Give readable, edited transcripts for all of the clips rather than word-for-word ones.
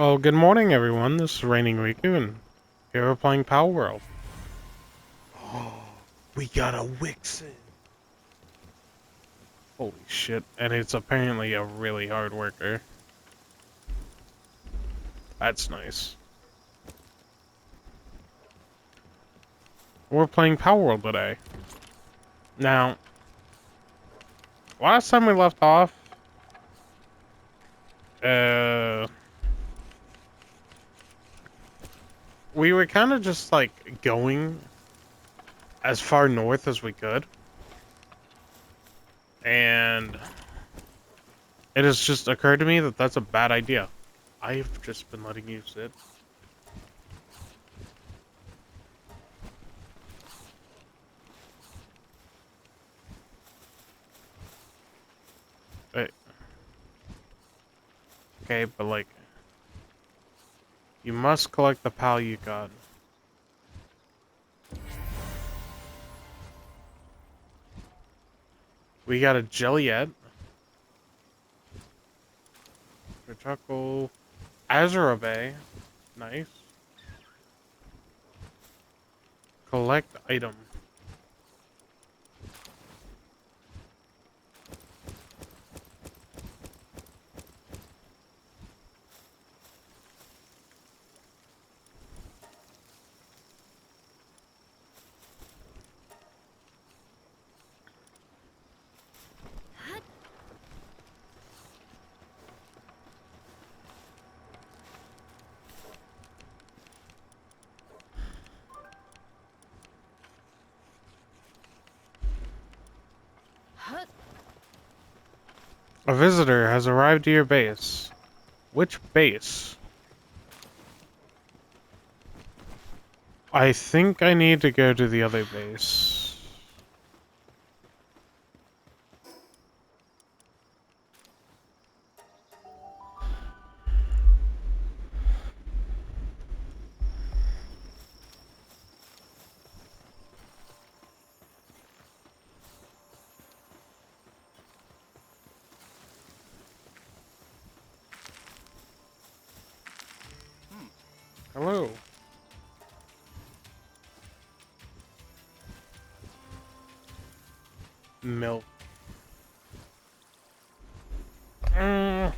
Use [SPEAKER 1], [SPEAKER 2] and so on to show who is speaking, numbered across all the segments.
[SPEAKER 1] Well, good morning, everyone. This is Raining Riku, and here we're playing Palworld.
[SPEAKER 2] Oh, we got a Wixen.
[SPEAKER 1] Holy shit. And it's apparently a really hard worker. That's nice. We're playing Palworld today. Now, last time we left off, uh, we were kind of just, like, going as far north as we could. And it has just occurred to me that that's a bad idea. I've just been letting you sit. Wait. Okay, but, like, you must collect the pal you got. We got a Jelliet. Chuckle. Azura Bay. Nice. Collect item. A visitor has arrived to your base. Which base? I think I need to go to the other base. Hello. Milk. Mm,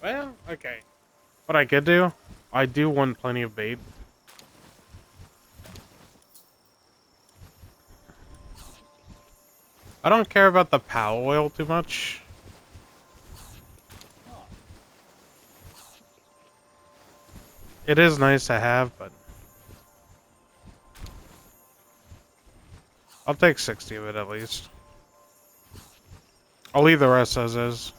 [SPEAKER 1] well, okay. What I could do? I do want plenty of bait. I don't care about the pal oil too much. It is nice to have, but I'll take 60 of it at least. I'll leave the rest as is.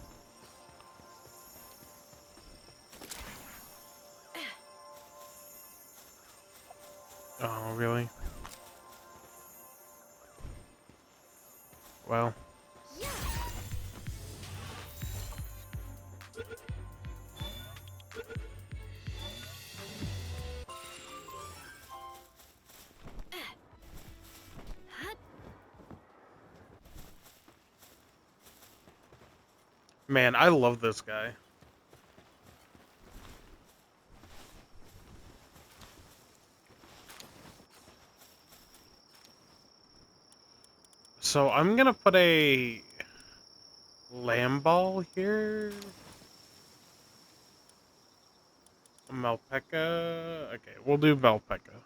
[SPEAKER 1] Oh, really? Well. Man, I love this guy. So I'm gonna put a lamb ball here. Malpeca. Okay, we'll do Malpeca.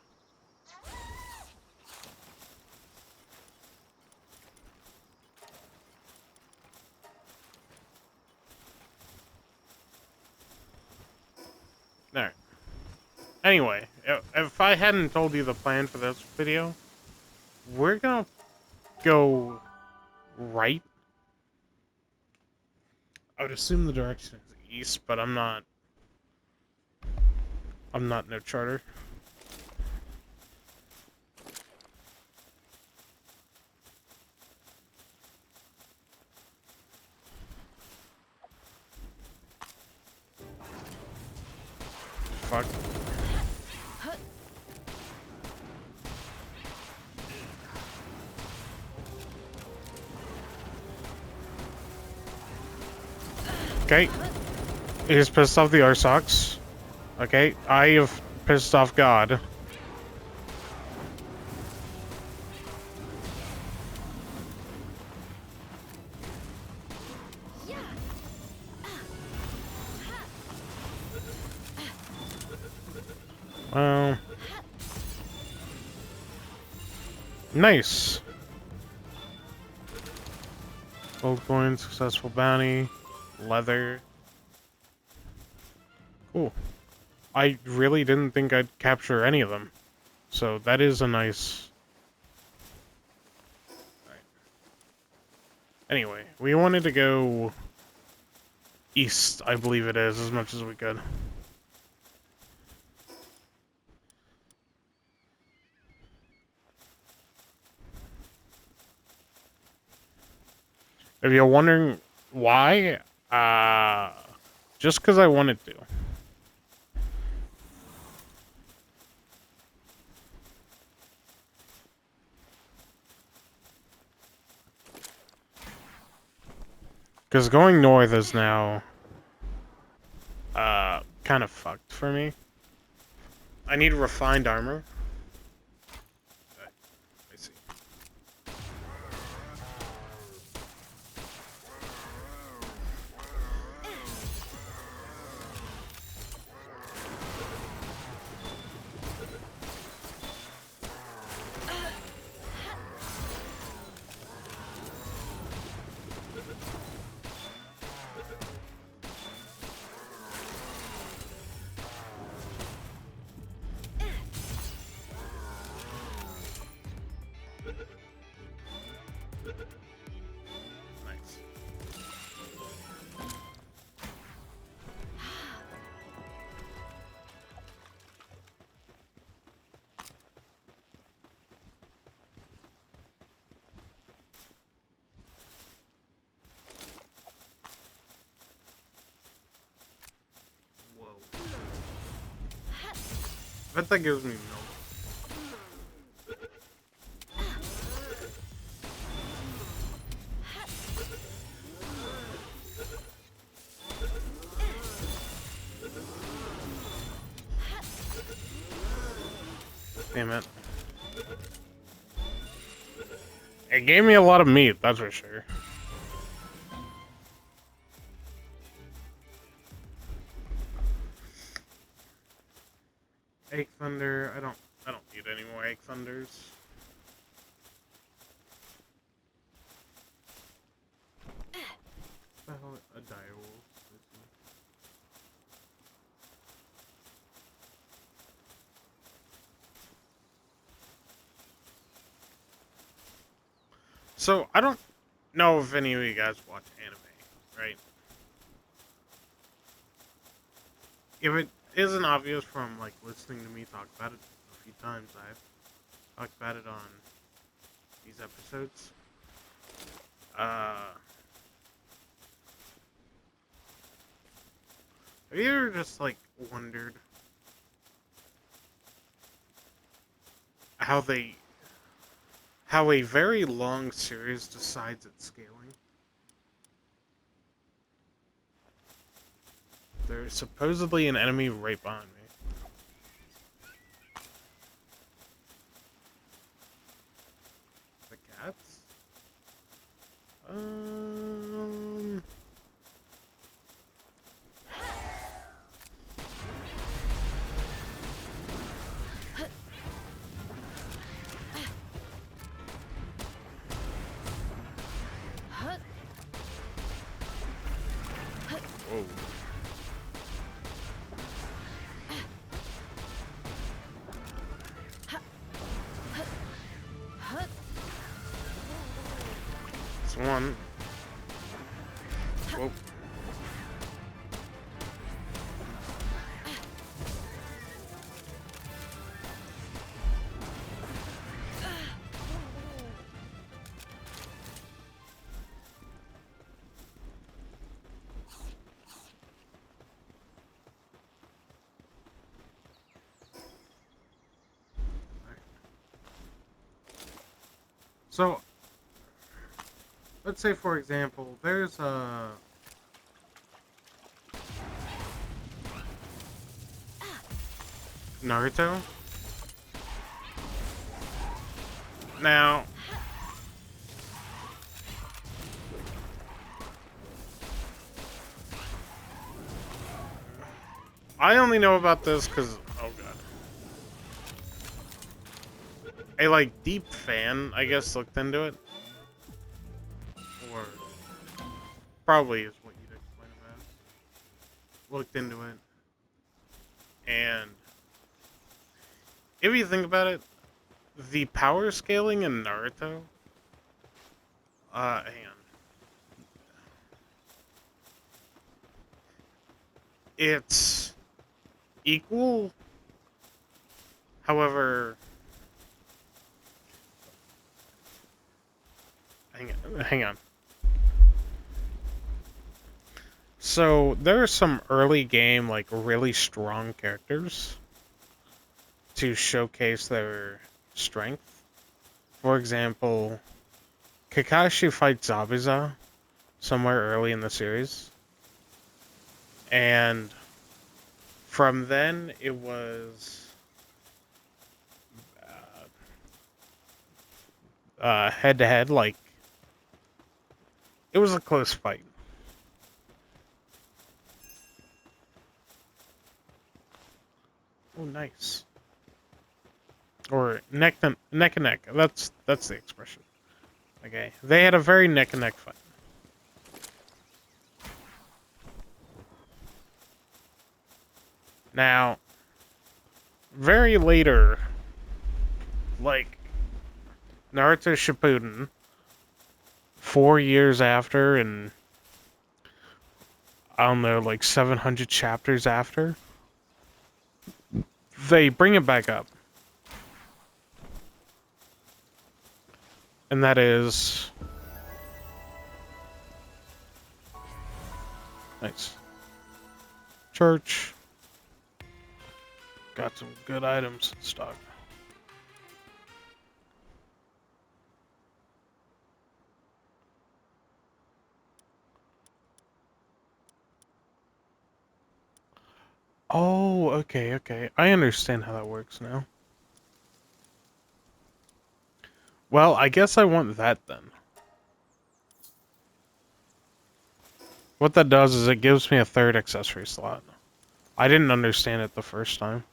[SPEAKER 1] Alright. Anyway, if I hadn't told you the plan for this video, we're gonna go right. I would assume the direction is east, but I'm not. I'm not no charter. Fuck. Okay. He's pissed off the Arsox. Okay, I have pissed off God. Well, nice. Gold coin, successful bounty, leather. Cool. I really didn't think I'd capture any of them. So that is a nice... Right. Anyway, we wanted to go east, I believe it is, as much as we could. If you're wondering why, just because I wanted to. Because going north is now, kind of fucked for me. I need refined armor. Okay, I see. Nice. Whoa. I bet that gives me milk. Damn it. It gave me a lot of meat, that's for sure. Egg Thunder, I don't need any more Egg Thunders. What the hell? A direwolf. So, I don't know if any of you guys watch anime, right? If it isn't obvious from, like, listening to me talk about it a few times, I've talked about it on these episodes. Have you ever just, like, wondered how a very long series decides its scaling? There's supposedly an enemy right behind me. The cats? Whoa. It's one. Whoa. So, let's say, for example, there's a Naruto. Now, I only know about this because, oh god, a like deep fan, I guess, looked into it, or probably is what you'd explain it as. Looked into it, and if you think about it, the power scaling in Naruto, hang on, it's equal. However, hang on. So there are some early game like really strong characters to showcase their strength. For example, Kakashi fights Zabuza somewhere early in the series, and from then it was head to head. Like it was a close fight. Oh, nice. Or neck and neck. That's the expression. Okay, they had a very neck and neck fight. Now, very later, like Naruto Shippuden, 4 years after, and I don't know, like 700 chapters after, they bring it back up. And that is... Nice. Church. Got some good items in stock. Oh, okay, okay. I understand how that works now. Well, I guess I want that then. What that does is it gives me a third accessory slot. I didn't understand it the first time.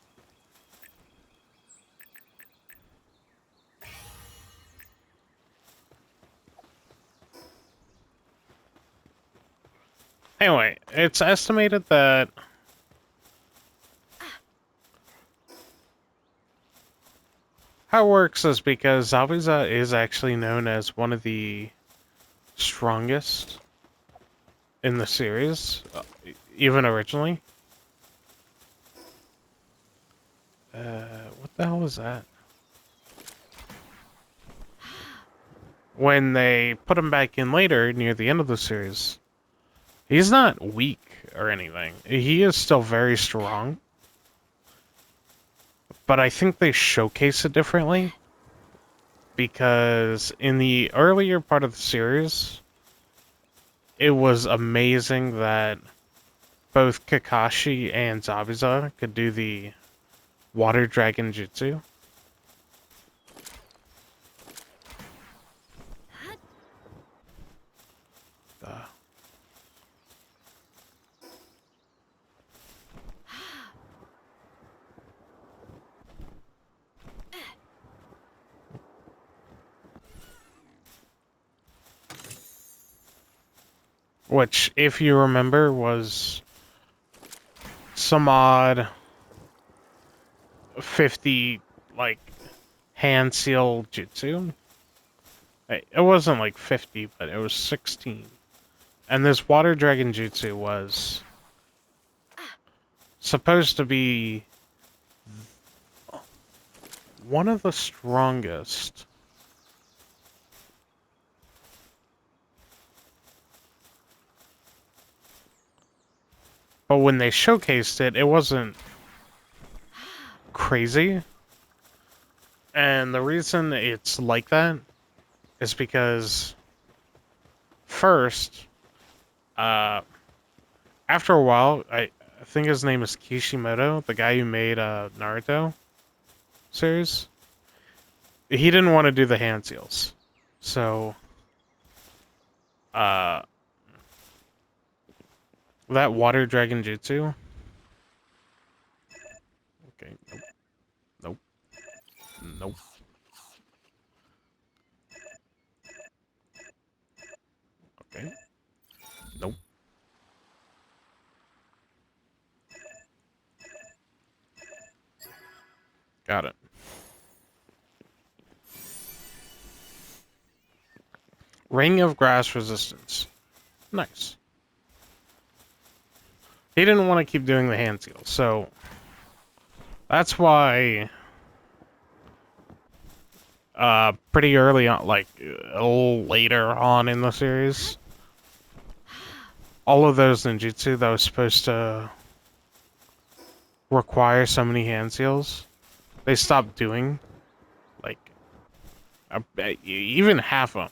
[SPEAKER 1] Anyway, it's estimated that how it works is because Zabuza is actually known as one of the strongest in the series, even originally. What the hell was that? When they put him back in later, near the end of the series, he's not weak or anything. He is still very strong. But I think they showcase it differently. Because in the earlier part of the series, it was amazing that both Kakashi and Zabuza could do the Water Dragon Jutsu. Uh, which, if you remember, was some odd 50, like, hand seal jutsu. It wasn't like 50, but it was 16. And this Water Dragon Jutsu was supposed to be one of the strongest. But when they showcased it, it wasn't crazy. And the reason it's like that is because, first, after a while, I think his name is Kishimoto, the guy who made Naruto series. He didn't want to do the hand seals, so uh, that water dragon jutsu. Okay, nope, nope, nope. Okay, nope. Got it. Ring of grass resistance. Nice. He didn't want to keep doing the hand seals, so that's why pretty early on, like a little later on in the series, all of those ninjutsu that was supposed to require so many hand seals, they stopped doing, like, even half of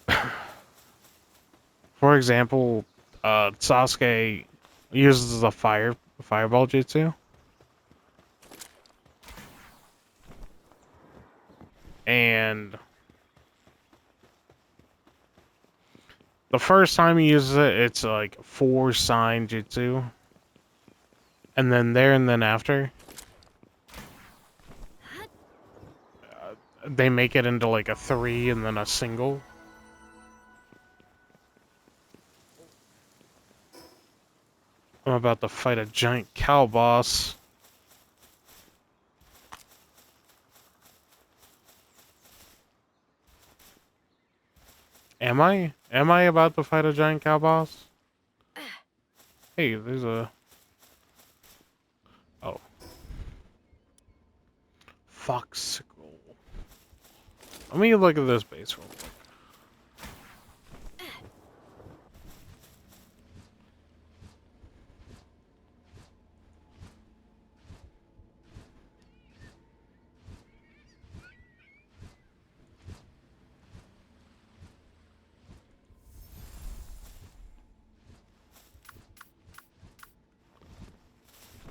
[SPEAKER 1] them. For example, Sasuke uses a fireball jutsu, and the first time he uses it, it's like 4 sign jutsu, and then there and then after, they make it into like a 3 and then a single. I'm about to fight a giant cow boss. Am I? Am I about to fight a giant cow boss? Hey, there's a... Oh. Foxicle. Let me look at this base real quick.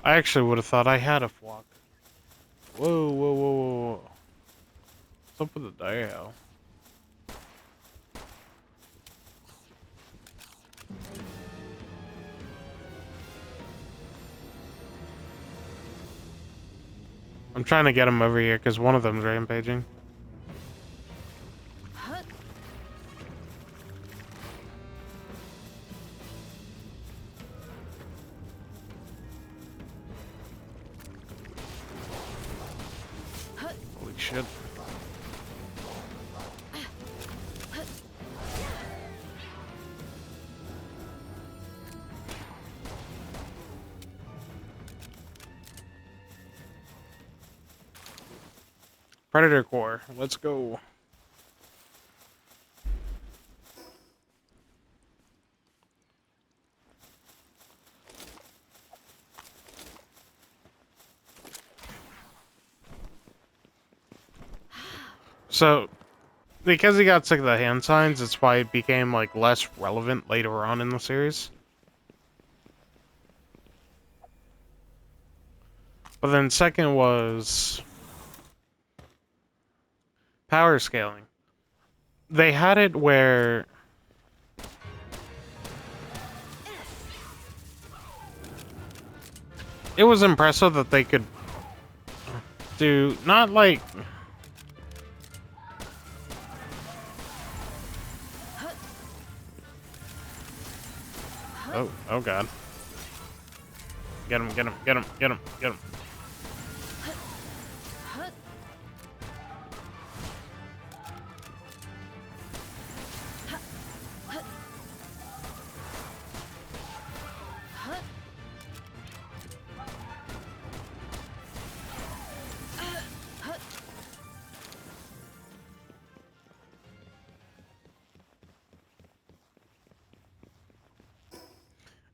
[SPEAKER 1] I actually would have thought I had a flock. Whoa, whoa, whoa, whoa, whoa. What's up with the dial? I'm trying to get him over here because one of them's rampaging. Holy shit. Predator Core, let's go. So, because he got sick of the hand signs, it's why it became like less relevant later on in the series. But then second was power scaling. They had it where it was impressive that they could do not like oh god. Get him, get him, get him, get him, get him.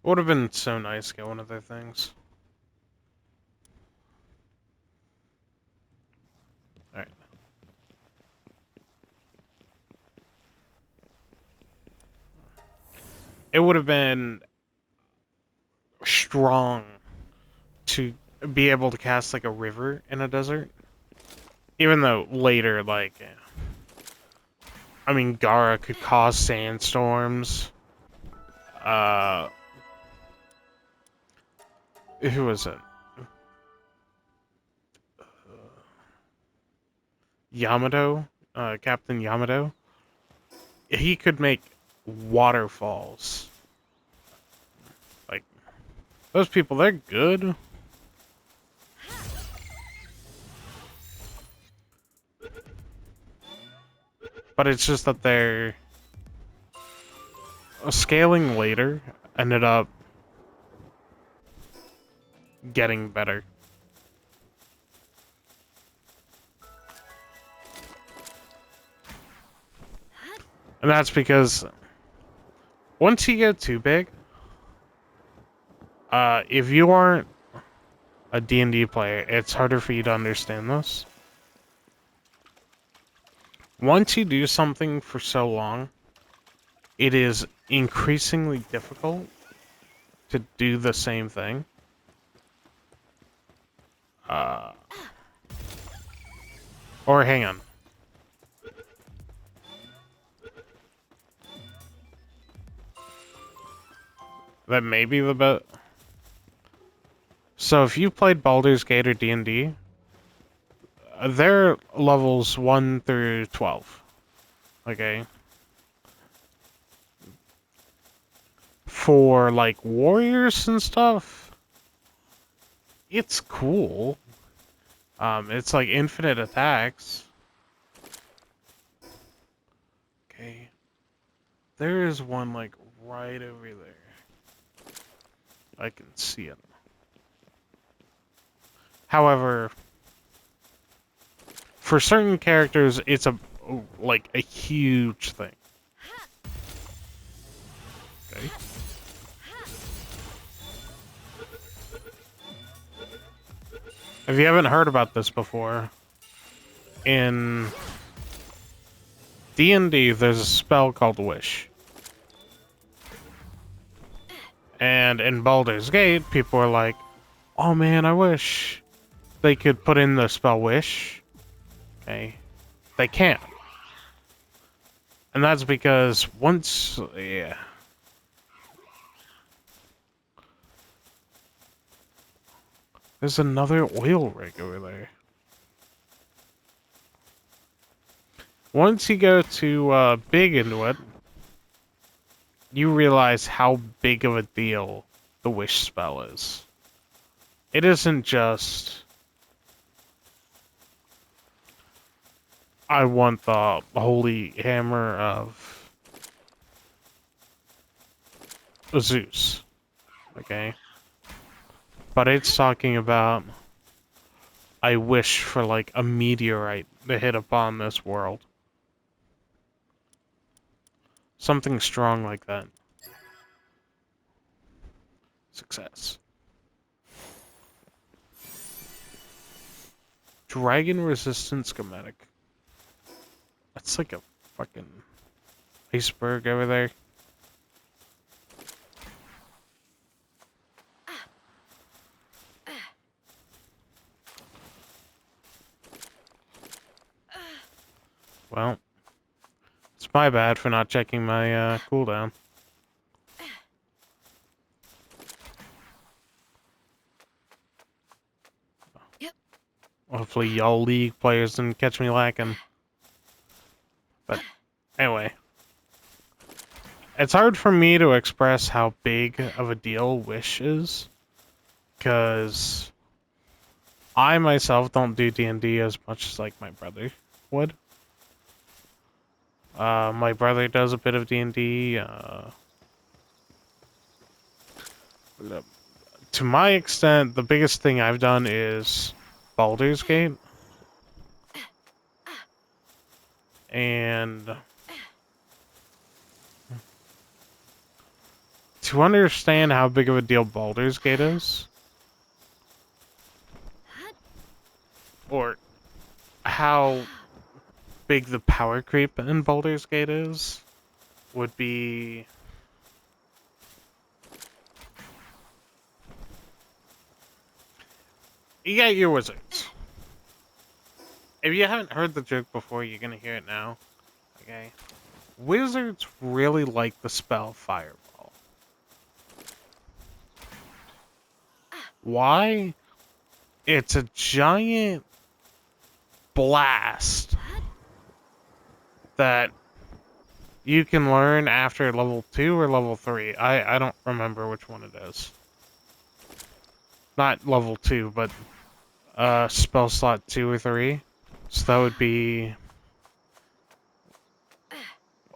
[SPEAKER 1] It would have been so nice to get one of their things. Alright. It would have been strong to be able to cast like a river in a desert. Even though later, like, I mean, Gara could cause sandstorms. Uh, who was it? Yamato, Captain Yamato. He could make waterfalls. Like, those people, they're good. But it's just that they're scaling later ended up getting better. And that's because once you get too big, if you aren't a D&D player, it's harder for you to understand this. Once you do something for so long, it is increasingly difficult to do the same thing. Or hang on. That may be the best. So if you played Baldur's Gate or D&D, they're levels 1 through 12. Okay? For, like, warriors and stuff, it's cool. It's like infinite attacks. Okay. There is one, like, right over there. I can see it. However, for certain characters, it's like a huge thing. Okay. If you haven't heard about this before, in D&D, there's a spell called Wish. And in Baldur's Gate, people are like, oh man, I wish they could put in the spell Wish. Okay. They can't. And that's because once, yeah. There's another oil rig over there. Once you go to big into it, you realize how big of a deal the Wish spell is. It isn't just, I want the holy hammer of Zeus. Okay? But it's talking about, I wish for like a meteorite to hit upon this world. Something strong like that. Success. Dragon resistant schematic. That's like a fucking iceberg over there. Well, it's my bad for not checking my cooldown.
[SPEAKER 3] Yep.
[SPEAKER 1] Hopefully y'all League players didn't catch me lacking. But anyway. It's hard for me to express how big of a deal Wish is. Because I myself don't do D&D as much as like my brother would. My brother does a bit of D&D. To my extent, the biggest thing I've done is Baldur's Gate. And to understand how big of a deal Baldur's Gate is, or how big the power creep in Baldur's Gate is, would be You got your wizards. If you haven't heard the joke before, you're gonna hear it now. Okay. Wizards really like the spell Fireball. Why? It's a giant blast that you can learn after level 2 or level 3. I don't remember which one it is. Not level 2, but spell slot 2 or 3. So that would be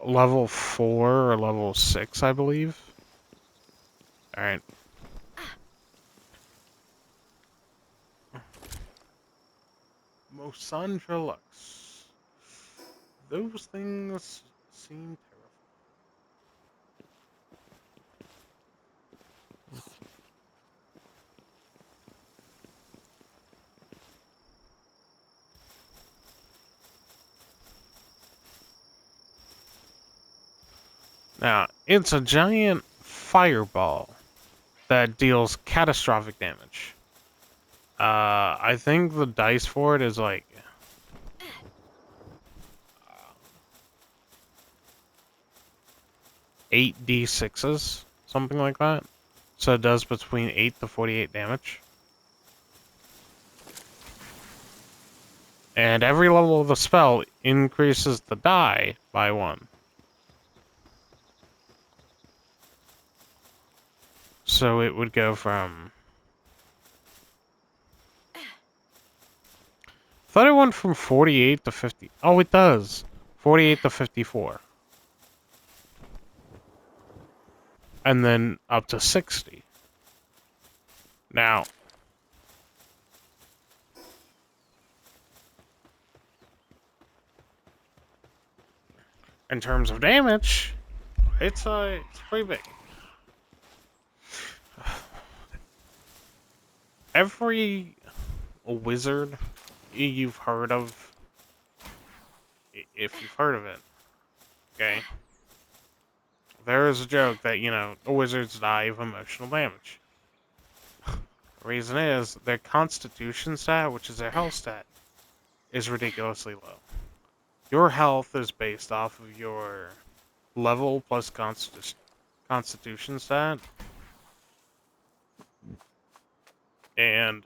[SPEAKER 1] level 4 or level 6, I believe. Alright. Mosandra Lux. Those things seem terrifying. Now, it's a giant fireball that deals catastrophic damage. I think the dice for it is like 8d6s, something like that. So it does between 8 to 48 damage. And every level of the spell increases the die by 1. So it would go from... I thought it went from 48 to 50. Oh, it does. 48 to 54. And then up to 60. Now, in terms of damage, it's pretty big. Every wizard you've heard of, if you've heard of it, okay, there is a joke that, you know, the wizards die of emotional damage. The reason is their constitution stat, which is their health stat, is ridiculously low. Your health is based off of your level plus constitution stat. And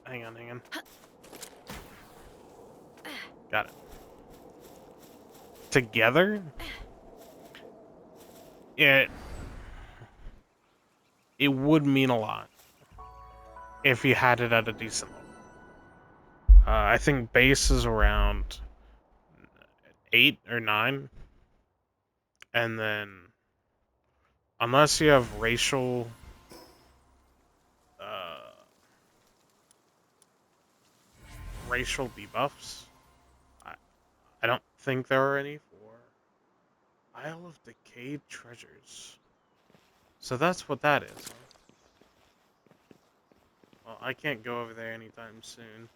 [SPEAKER 1] hang on. Got it. Together, it would mean a lot if you had it at a decent level. I think base is around 8 or 9, and then unless you have uh, racial debuffs, I don't think there are any for Isle of Decayed Treasures. So that's what that is. Huh? Well, I can't go over there anytime soon.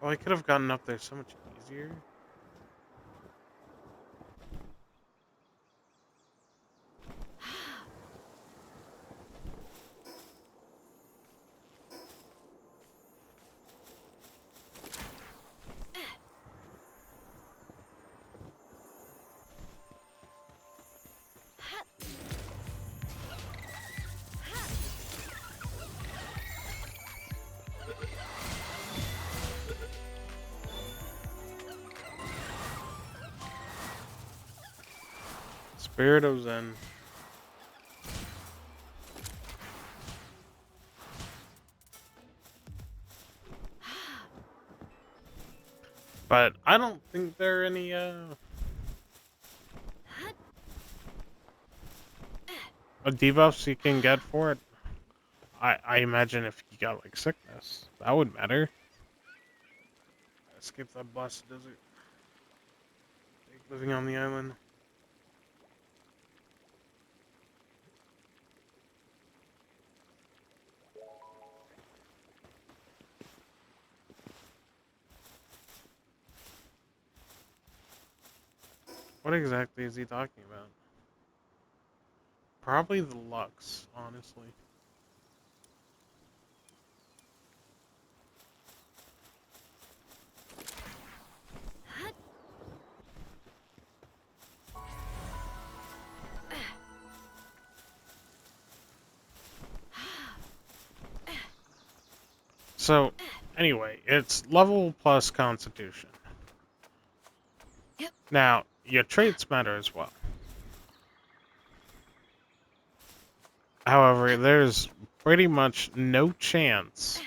[SPEAKER 1] Oh, I could have gotten up there so much easier. Spirit of Zen. But I don't think there are any debuffs you can get for it. I imagine if you got like sickness, that would matter. Skip that blasted desert. Living on the island. What exactly is he talking about? Probably the Lux, honestly. So, anyway, it's level plus Constitution.
[SPEAKER 3] Yep.
[SPEAKER 1] Now, your traits matter as well. However, there's pretty much no chance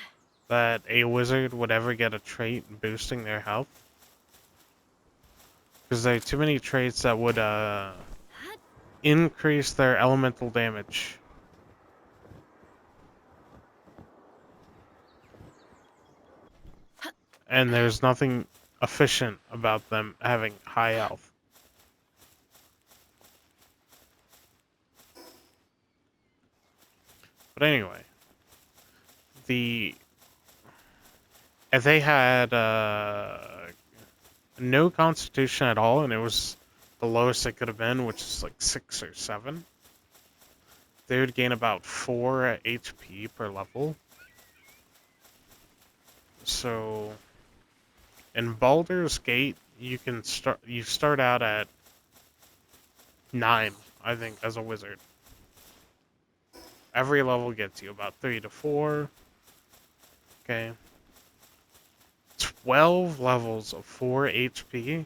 [SPEAKER 1] that a wizard would ever get a trait boosting their health. Because there are too many traits that would increase their elemental damage. And there's nothing efficient about them having high health. But anyway, if they had no constitution at all, and it was the lowest it could have been, which is like 6 or 7, they would gain about 4 HP per level. So in Baldur's Gate, you start out at 9, I think, as a wizard. Every level gets you about 3 to 4. Okay. 12 levels of 4 HP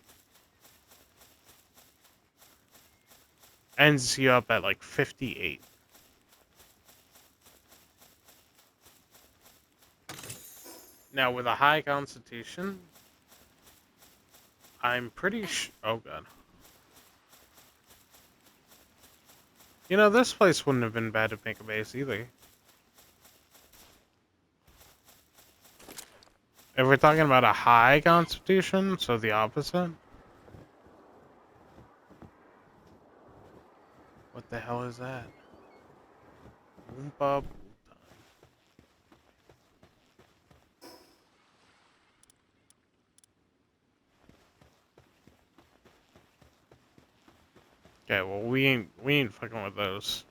[SPEAKER 1] ends you up at like 58. Now, with a high constitution, I'm pretty oh god. You know, this place wouldn't have been bad to make a base either. If we're talking about a high constitution, so the opposite. What the hell is that? Oompa. Okay, well we ain't fucking with those.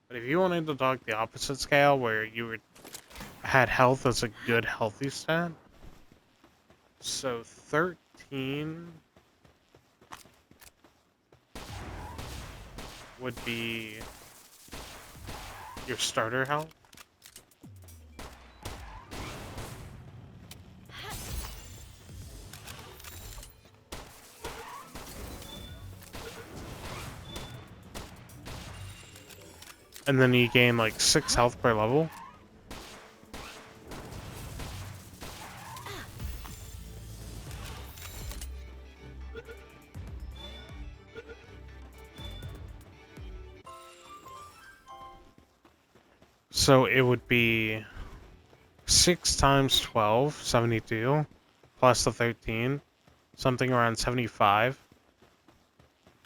[SPEAKER 1] But if you wanted to talk the opposite scale, where had health as a good healthy stat, so 13 would be your starter health. And then you gain like 6 health per level. So it would be 6 times 12, 72, plus the 13, something around 75.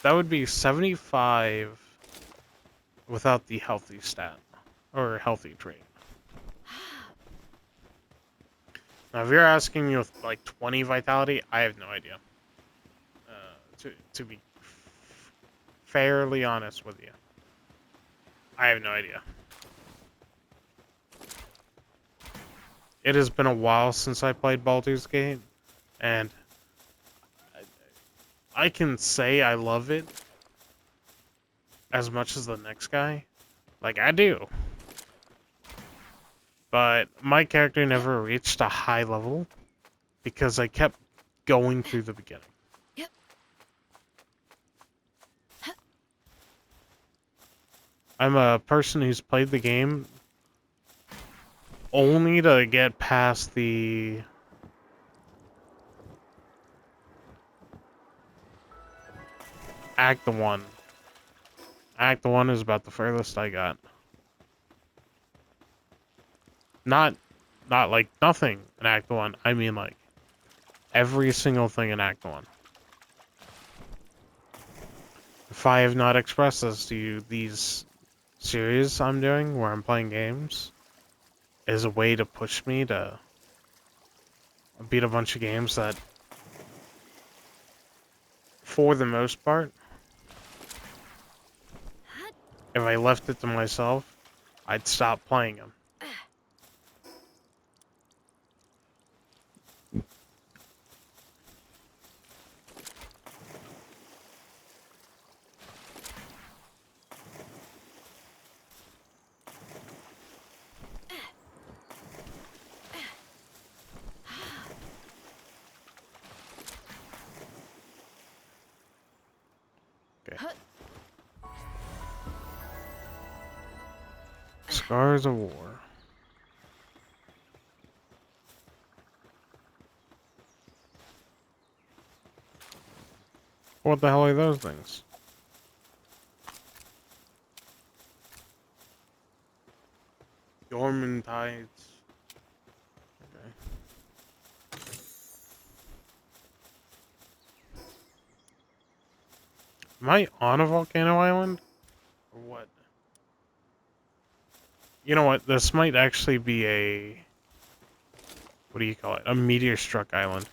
[SPEAKER 1] That would be 75 without the healthy stat, or healthy trait. Now, if you're asking me with like 20 vitality, I have no idea. To be fairly honest with you, I have no idea. It has been a while since I played Baldur's Gate, and I can say I love it as much as the next guy. Like, I do. But my character never reached a high level because I kept going through the beginning.
[SPEAKER 3] Yep.
[SPEAKER 1] I'm a person who's played the game only to get past the Act 1. Act 1 is about the furthest I got. Not like nothing in Act 1. I mean like every single thing in Act 1. If I have not expressed this to you, these series I'm doing where I'm playing games is a way to push me to I beat a bunch of games that, for the most part, if I left it to myself, I'd stop playing them. Okay. Scars of War. What the hell are those things? Dormant Tides. Okay. Am I on a volcano island? Or what? You know what? This might actually be a... What do you call it? A meteor-struck island.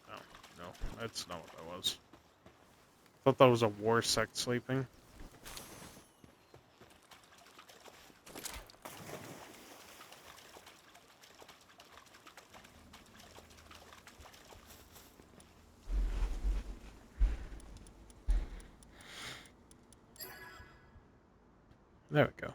[SPEAKER 1] Oh, no. That's not what that was. I thought that was a war sect sleeping. There we go.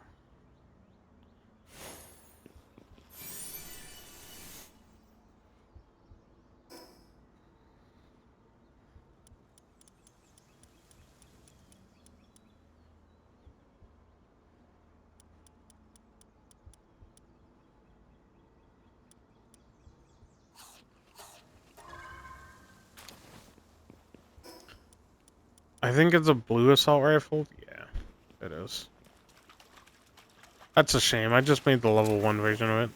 [SPEAKER 1] I think it's a blue assault rifle. Yeah, it is. That's a shame. I just made the level 1 version of it.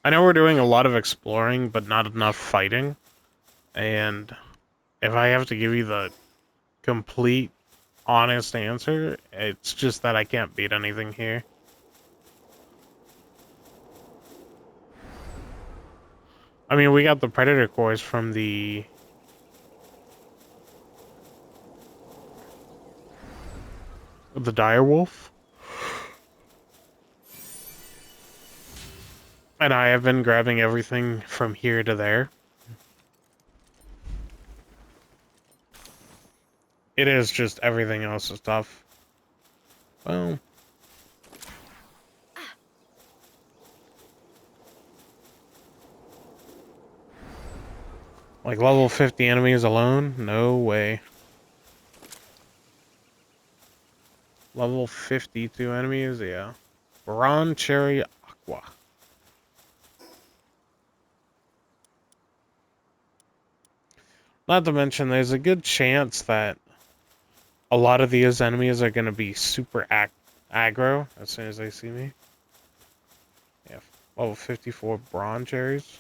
[SPEAKER 1] I know we're doing a lot of exploring, but not enough fighting. And if I have to give you the complete, honest answer, it's just that I can't beat anything here. I mean, we got the Predator cores from the... The Direwolf. And I have been grabbing everything from here to there. It is just everything else is tough. Well... Like level 50 enemies alone? No way. Level 52 enemies? Yeah. Bron Cherry Aqua. Not to mention, there's a good chance that a lot of these enemies are going to be super aggro as soon as they see me. Yeah, level 54 Bron Cherries.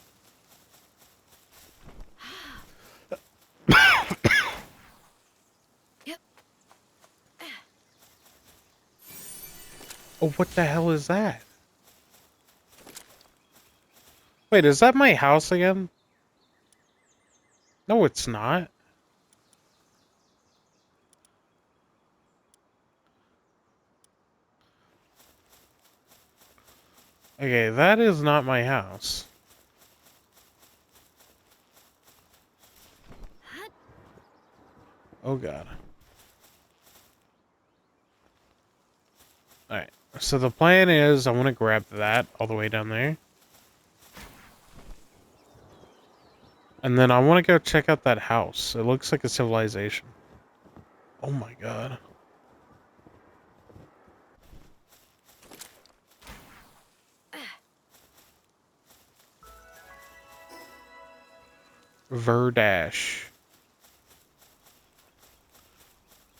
[SPEAKER 1] Oh, what the hell is that? Wait, is that my house again? No, it's not. Okay, that is not my house. Oh god. Alright, so the plan is I want to grab that all the way down there. And then I want to go check out that house. It looks like a civilization. Oh my god. Verdash.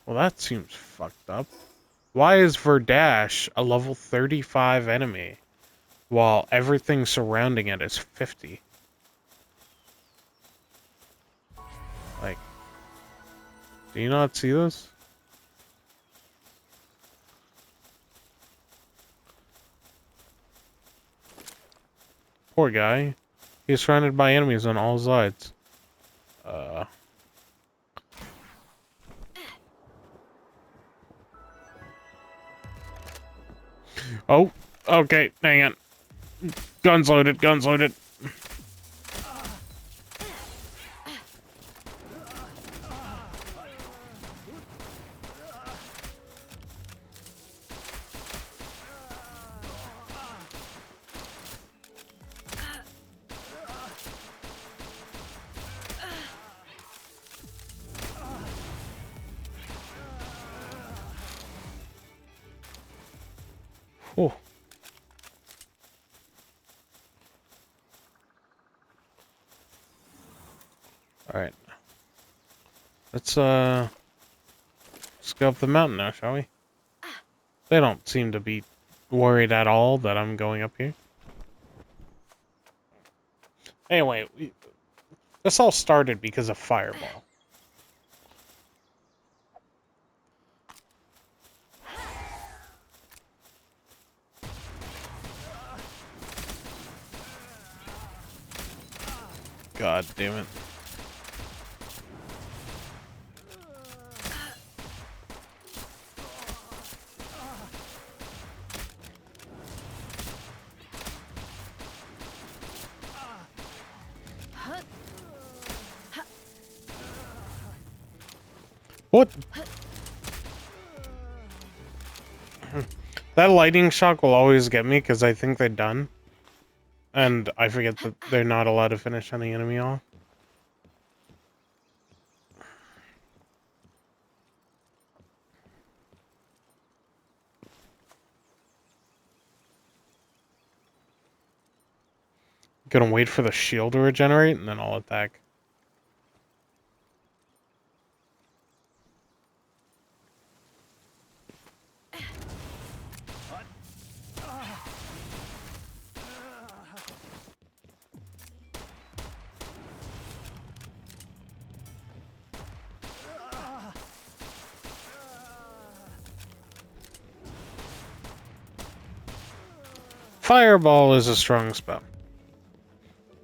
[SPEAKER 1] Well, that seems fucked up. Why is Verdash a level 35 enemy while everything surrounding it is 50? Like, do you not see this? Poor guy. He's surrounded by enemies on all sides. Oh, okay, hang on. Guns loaded, guns loaded. Oh. Alright. Let's go up the mountain now, shall we? They don't seem to be worried at all that I'm going up here. Anyway, this all started because of Fireball. God damn it. What? That lightning shock will always get me because I think they're done. And I forget that they're not allowed to finish any enemy off. Gonna wait for the shield to regenerate and then I'll attack. Fireball is a strong spell.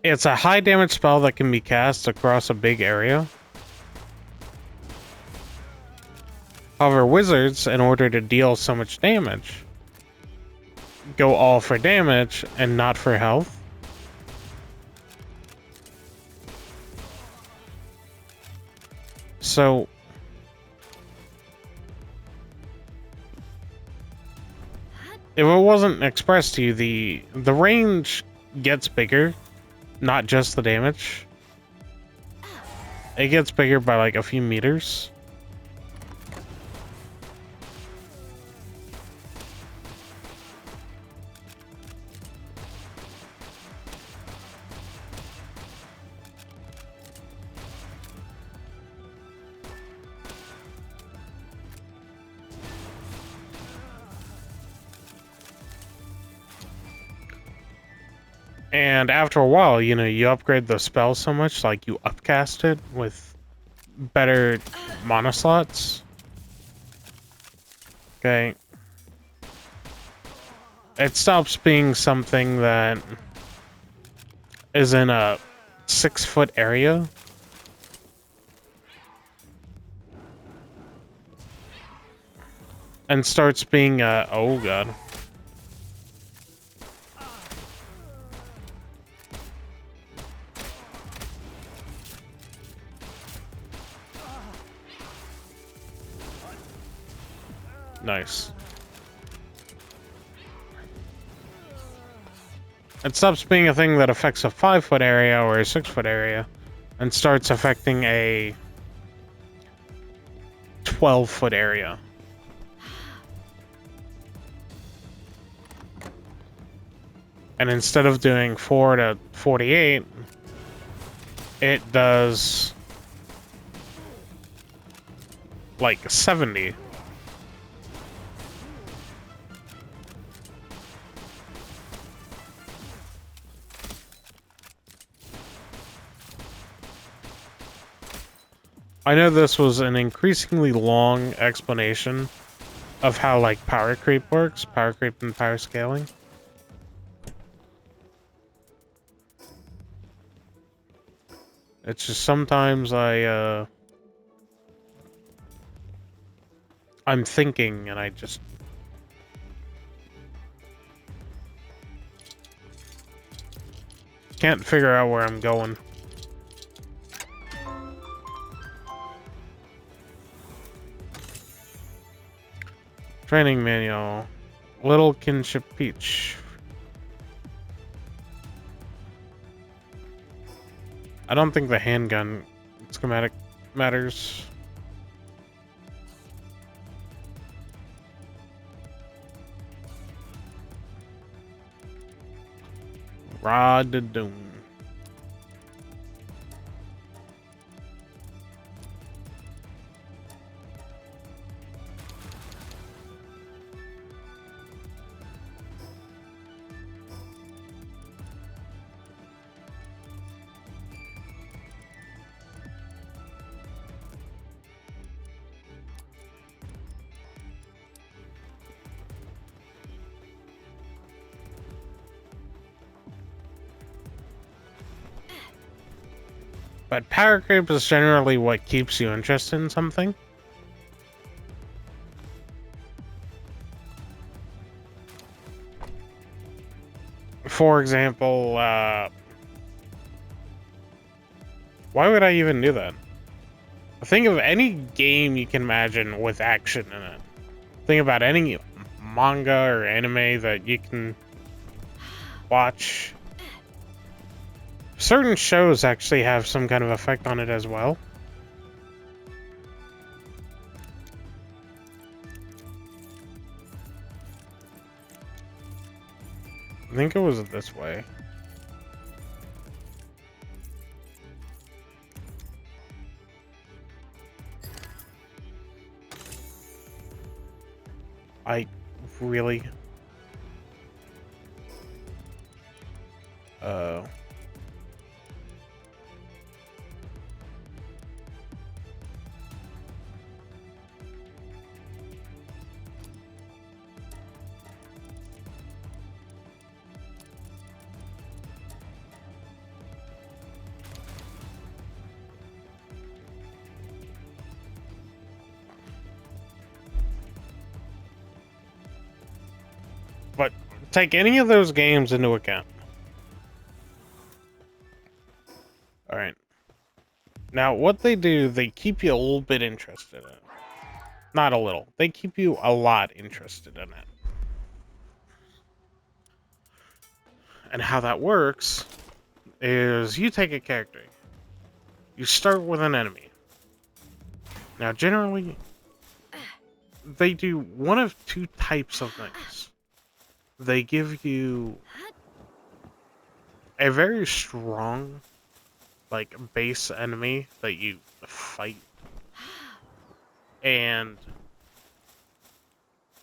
[SPEAKER 1] It's a high damage spell that can be cast across a big area. However, wizards, in order to deal so much damage, go all for damage and not for health. So if it wasn't expressed to you, the range gets bigger, not just the damage. It gets bigger by like a few meters. And after a while, you know, you upgrade the spell so much, like you upcast it with better mana slots. Okay. It stops being something that is in a 6-foot area. And starts being oh god. Nice. It stops being a thing that affects a 5-foot area or a 6-foot area and starts affecting a 12-foot area. And instead of doing 4 to 48, it does like 70. I know this was an increasingly long explanation of how, like, power creep works, power creep and power scaling. It's just sometimes I'm thinking and I just can't figure out where I'm going. Training manual. Little Kinship Peach. I don't think the handgun schematic matters. Rod of Doom. But power creep is generally what keeps you interested in something. For example, why would I even do that? Think of any game you can imagine with action in it. Think about any manga or anime that you can watch. Certain shows actually have some kind of effect on it as well. I think it was this way. I really... But take any of those games into account. Alright. Now, what they do, they keep you a little bit interested in it. Not a little. They keep you a lot interested in it. And how that works is you take a character. You start with an enemy. Now, generally, they do one of two types of things. They give you a very strong, like, base enemy that you fight. And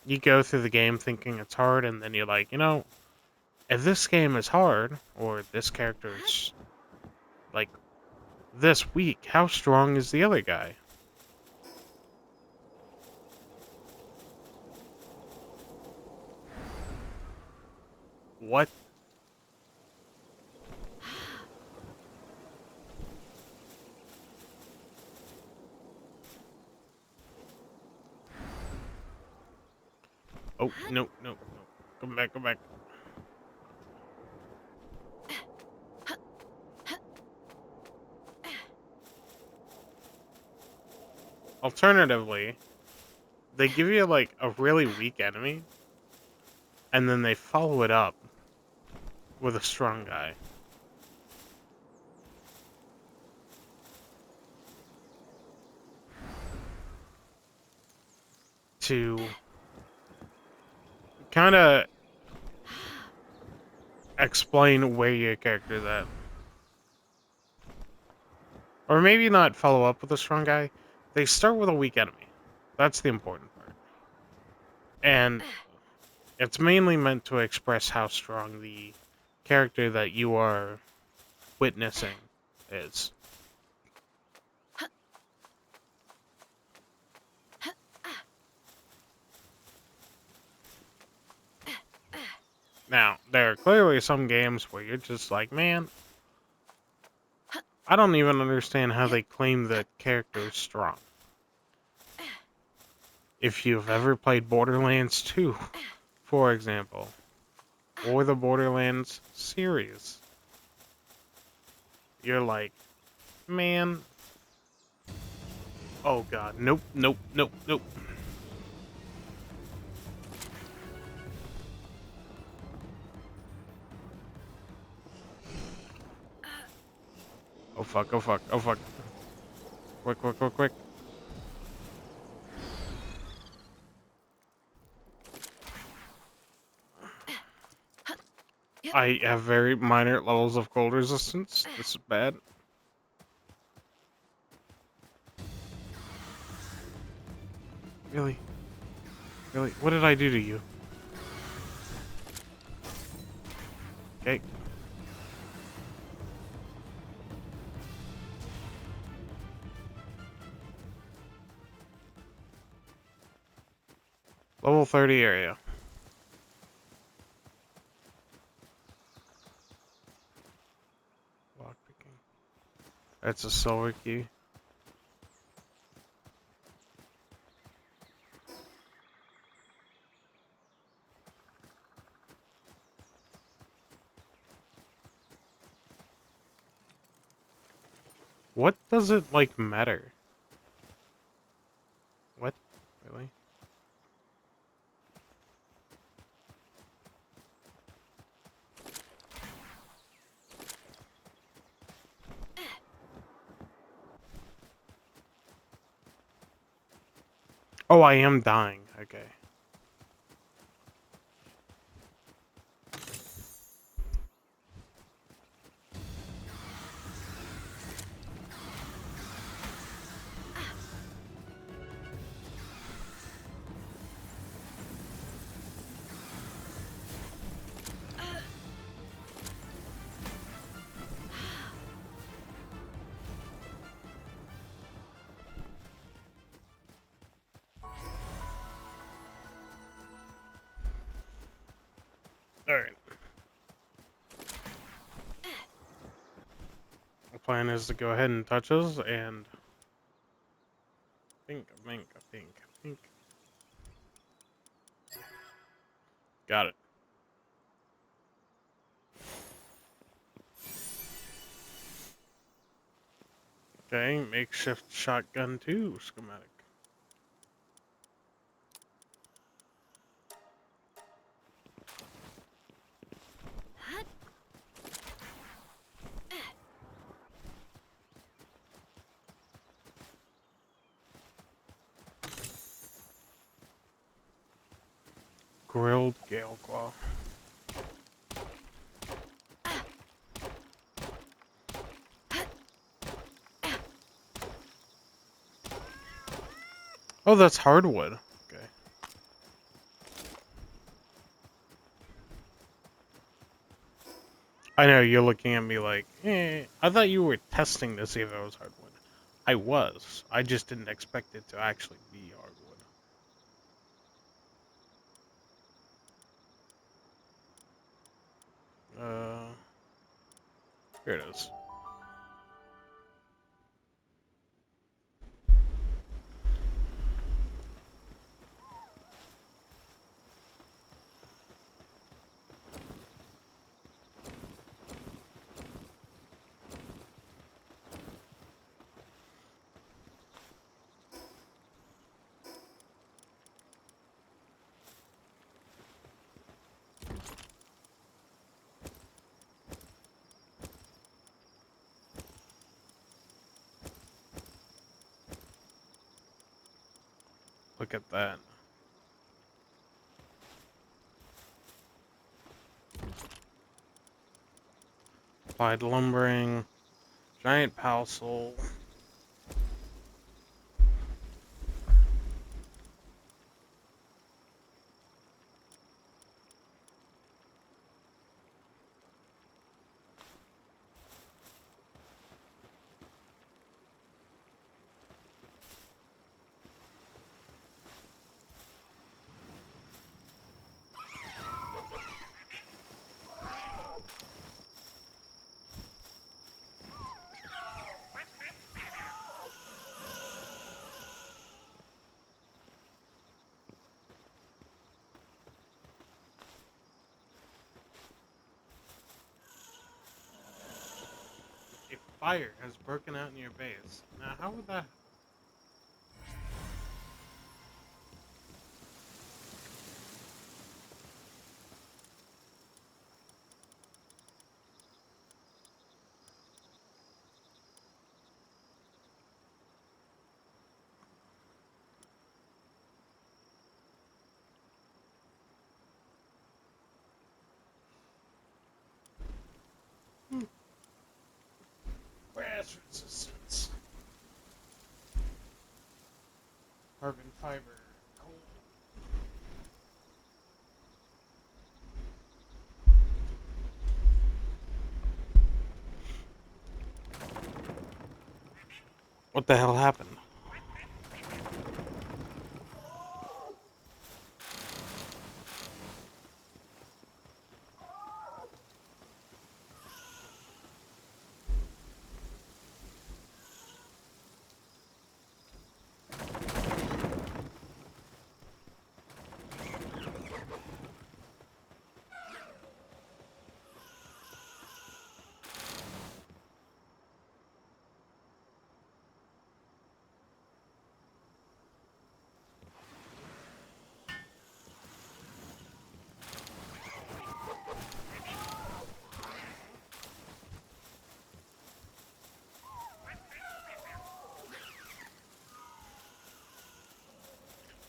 [SPEAKER 1] you go through the game thinking it's hard, and then you're like, you know, if this game is hard, or this character is, like, this weak, how strong is the other guy? What? Oh, no, no, no. Come back, come back. Alternatively, they give you, like, a really weak enemy, and then they follow it up with a strong guy. To kind of explain where your character's at. Or maybe not follow up with a strong guy. They start with a weak enemy. That's the important part. And it's mainly meant to express how strong the character that you are witnessing is. Now, there are clearly some games where you're just like, man, I don't even understand how they claim the character is strong. If you've ever played Borderlands 2, for example, or the Borderlands series, you're like, man, oh god, nope, nope, nope, nope. Oh fuck, oh fuck, oh fuck. Quick, quick, quick, quick. I have very minor levels of cold resistance. This is bad. Really? Really? What did I do to you? Okay. Level 30 area. Lockpicking. That's a silver key. What does it, like, matter? What? Really? Oh, I am dying. Okay. Alright. The plan is to go ahead and touch us and... think. Got it. Okay, makeshift shotgun 2 schematic. Grilled Gale Claw. Oh, that's hardwood. Okay. I know, you're looking at me like, I thought you were testing to see if it was hardwood. I was. I just didn't expect it to actually be hardwood. Here it is. Look at that. Applied lumbering. Giant palsole. fire has broken out in your base. Now, how would that... Grass resistance. Carbon fiber. Coal. What the hell happened?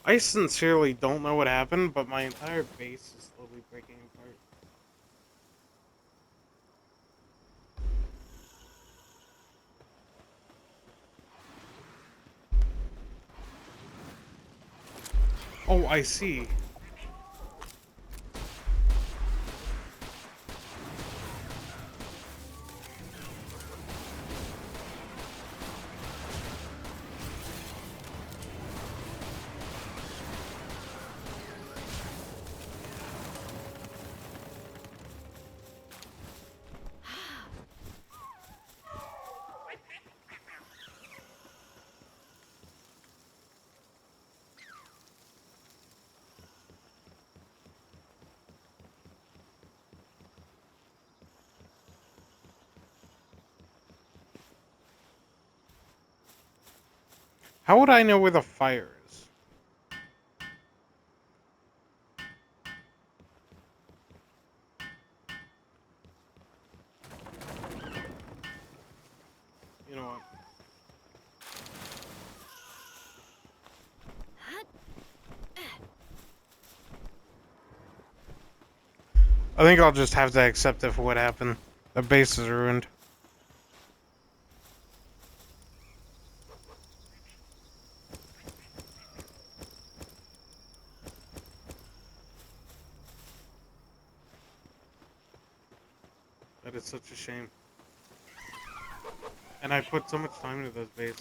[SPEAKER 1] I sincerely don't know what happened, but my entire base is slowly breaking apart. Oh, I see. How would I know where the fire is? You know what? I think I'll just have to accept it for what happened. The base is ruined. That is such a shame. And I put so much time into this base.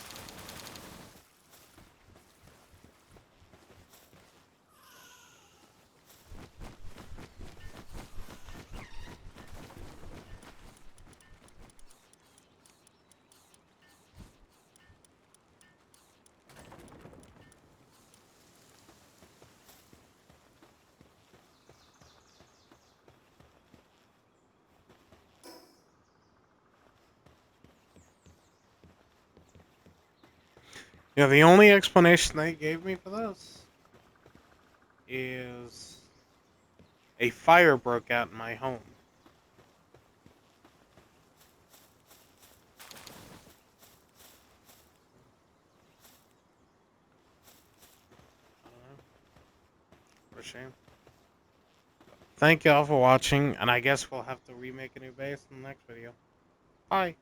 [SPEAKER 1] Yeah, the only explanation they gave me for this is a fire broke out in my home. For shame. Thank y'all for watching, and I guess we'll have to remake a new base in the next video. Bye.